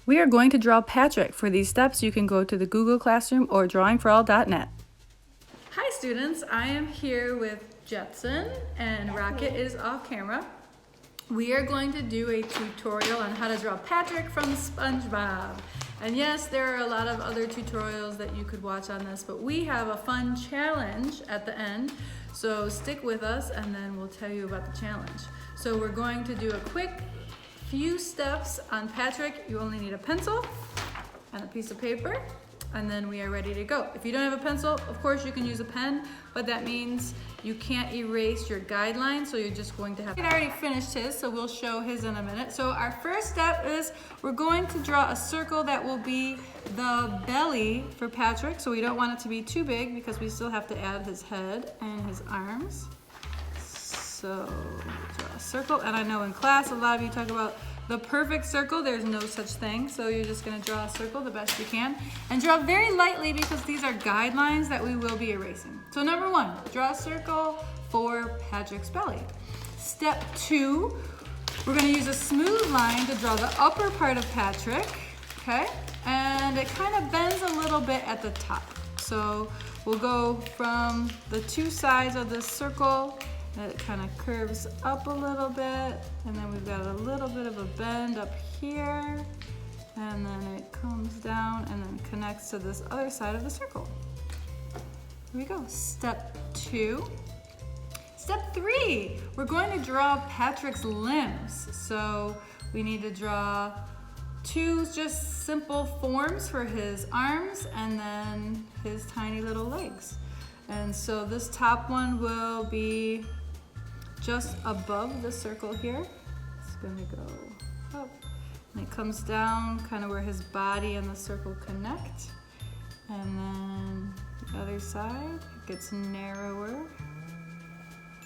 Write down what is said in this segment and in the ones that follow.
We are going to draw Patrick. For these steps, you can go to the Google Classroom or drawingforall.net. Hi students, I am here with Jetson and Rocket is off camera. We are going to do a tutorial on how to draw Patrick from SpongeBob. And yes, there are a lot of other tutorials that you could watch on this, but we have a fun challenge at the end. So stick with us and then we'll tell you about the challenge. So we're going to do a quick few steps on Patrick. You only need a pencil and a piece of paper, and then we are ready to go. If you don't have a pencil, of course you can use a pen, but that means you can't erase your guidelines, so you're just going to have. He already finished his, so we'll show his in a minute. So our first step is we're going to draw a circle that will be the belly for Patrick. So we don't want it to be too big because we still have to add his head and his arms. So draw a circle, and I know in class a lot of you talk about the perfect circle. There's no such thing, so you're just going to draw a circle the best you can, and draw very lightly because these are guidelines that we will be erasing. So number one, draw a circle for Patrick's belly. Step two, we're going to use a smooth line to draw the upper part of Patrick, okay? And it kind of bends a little bit at the top. So we'll go from the two sides of this circle. It kind of curves up a little bit, and then we've got a little bit of a bend up here, and then it comes down and then connects to this other side of the circle. Here we go, step two. Step three, we're going to draw Patrick's limbs. So we need to draw two just simple forms for his arms and then his tiny little legs. And so this top one will be just above the circle here. It's gonna go up, and it comes down kind of where his body and the circle connect. And then the other side, it gets narrower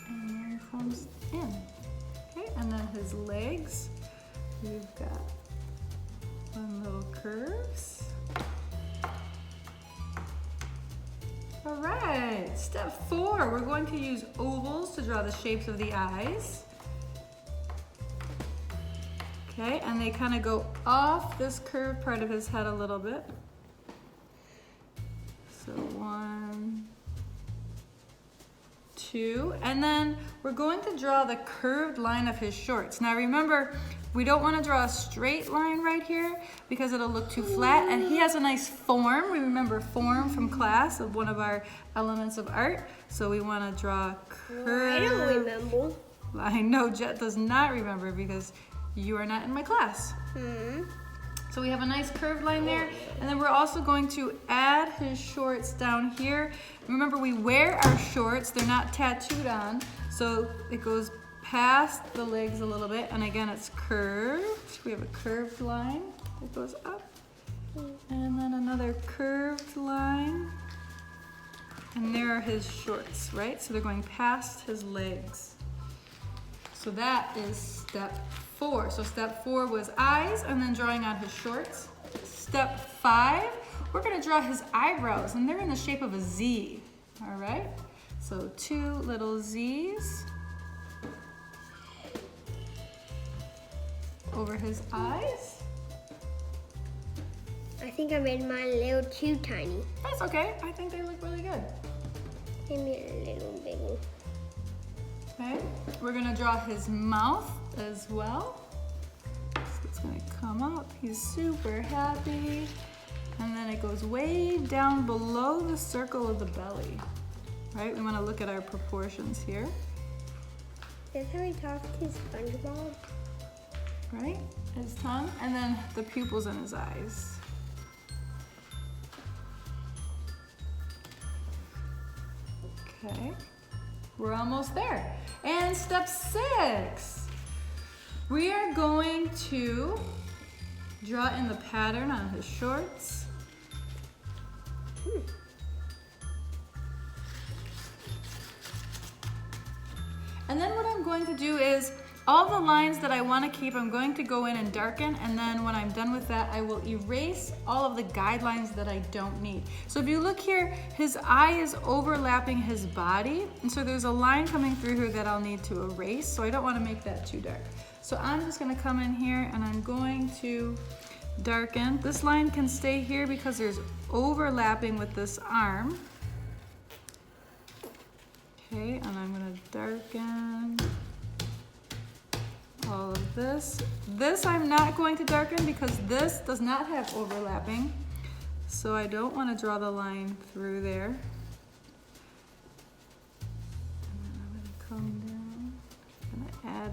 and then comes in. Okay, and then his legs, we've got one little curves. All right, step four, we're going to use ovals to draw the shapes of the eyes. Okay, and they kind of go off this curved part of his head a little bit. So one, two, and then we're going to draw the curved line of his shorts. Now remember, we don't want to draw a straight line right here because it'll look too flat, and he has a nice form. We remember form from class of one of our elements of art. So we want to draw curve. I don't remember. I know Jet does not remember because you are not in my class. So we have a nice curved line there, and then we're also going to add his shorts down here. Remember, we wear our shorts, they're not tattooed on, so it goes past the legs a little bit, and again it's curved. We have a curved line that goes up, and then another curved line, and there are his shorts, right? So they're going past his legs. So that is step four. So step four was eyes and then drawing on his shorts. Step five, we're gonna draw his eyebrows, and they're in the shape of a Z, all right? So two little Z's over his eyes. I think I made mine a little too tiny. That's okay, I think they look really good. Maybe a little bigger. Okay, we're gonna draw his mouth as well. So it's gonna come up, he's super happy. And then it goes way down below the circle of the belly, right? We wanna look at our proportions here. That's how we talk to SpongeBob. Right, his tongue, and then the pupils in his eyes. Okay, we're almost there. And step six, we are going to draw in the pattern on his shorts. And then what I'm going to do is all the lines that I want to keep, I'm going to go in and darken, and then when I'm done with that, I will erase all of the guidelines that I don't need. So if you look here, his eye is overlapping his body, and so there's a line coming through here that I'll need to erase, so I don't want to make that too dark. So I'm just going to come in here and I'm going to darken. This line can stay here because there's overlapping with this arm. Okay, and I'm gonna darken all of this. This I'm not going to darken because this does not have overlapping. So I don't want to draw the line through there. And then I'm going to come down. I'm going to add.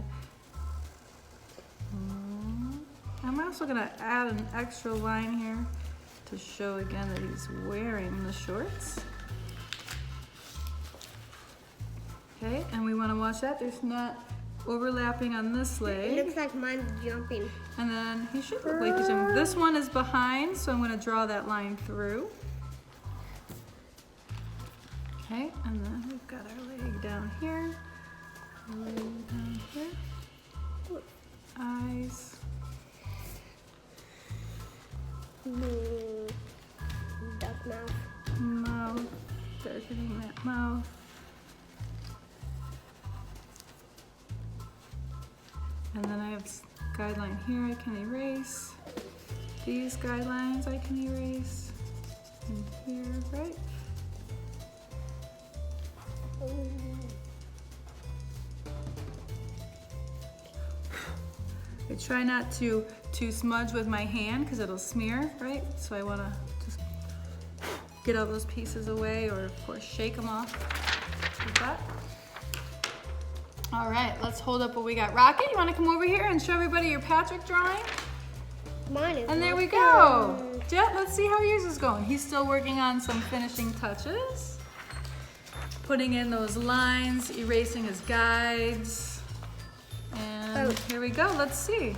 I'm also going to add an extra line here to show again that he's wearing the shorts. Okay, and we want to watch that. There's not overlapping on this leg. It looks like mine's jumping. And then he should look like he's jumping. This one is behind, so I'm going to draw that line through. Okay, and then we've got our leg down here. Leg down here. Eyes. Duck mouth. Mouth. Darkening that mouth. And then I have guideline here I can erase. These guidelines I can erase. And here, right? I try not to smudge with my hand because it'll smear, right? So I want to just get all those pieces away, or of course shake them off like that. All right, let's hold up what we got. Rocket, you want to come over here and show everybody your Patrick drawing? Mine is. And there we go. Jet, let's see how yours is going. He's still working on some finishing touches. Putting in those lines, erasing his guides. And here we go, let's see.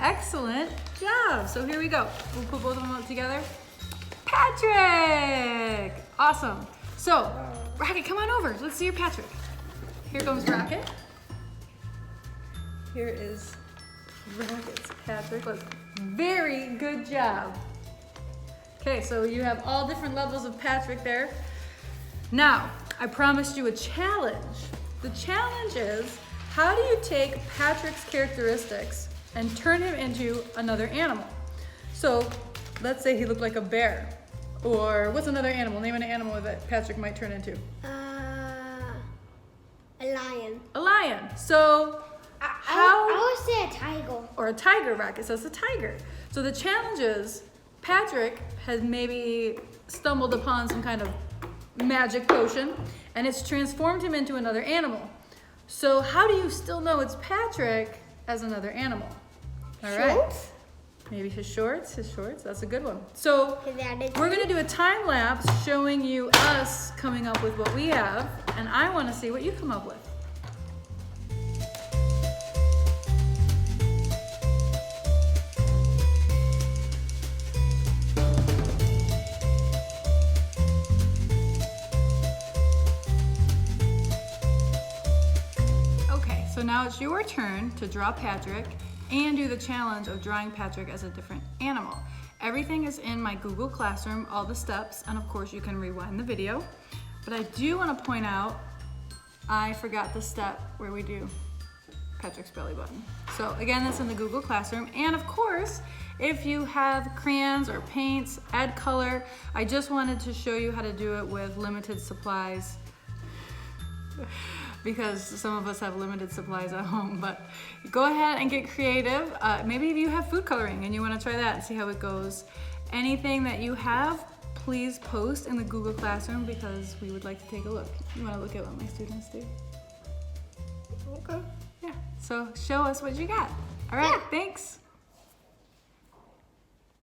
Excellent job. So here we go. We'll put both of them up together. Patrick! Awesome. So, Rocket, come on over. Let's see your Patrick. Here comes Rocket. Here is Rocket's Patrick. Look, very good job. Okay, so you have all different levels of Patrick there. Now, I promised you a challenge. The challenge is, how do you take Patrick's characteristics and turn him into another animal? So, let's say he looked like a bear. Or what's another animal? Name an animal that Patrick might turn into. A lion. A lion. So, I would say a tiger. Or a tiger, Rocket says a tiger. So the challenge is, Patrick has maybe stumbled upon some kind of magic potion, and it's transformed him into another animal. So how do you still know it's Patrick as another animal? All right. Shorts? Maybe his shorts, that's a good one. So we're gonna do a time lapse showing you us coming up with what we have, and I wanna see what you come up with. Okay, so now it's your turn to draw Patrick and do the challenge of drawing Patrick as a different animal. Everything is in my Google Classroom, all the steps, and of course you can rewind the video. But I do want to point out, I forgot the step where we do Patrick's belly button. So again, that's in the Google Classroom. And of course, if you have crayons or paints, add color. I just wanted to show you how to do it with limited supplies, because some of us have limited supplies at home, but go ahead and get creative. Maybe if you have food coloring and you want to try that and see how it goes. Anything that you have, please post in the Google Classroom because we would like to take a look. You want to look at what my students do? Okay. Yeah, so show us what you got. All right, thanks.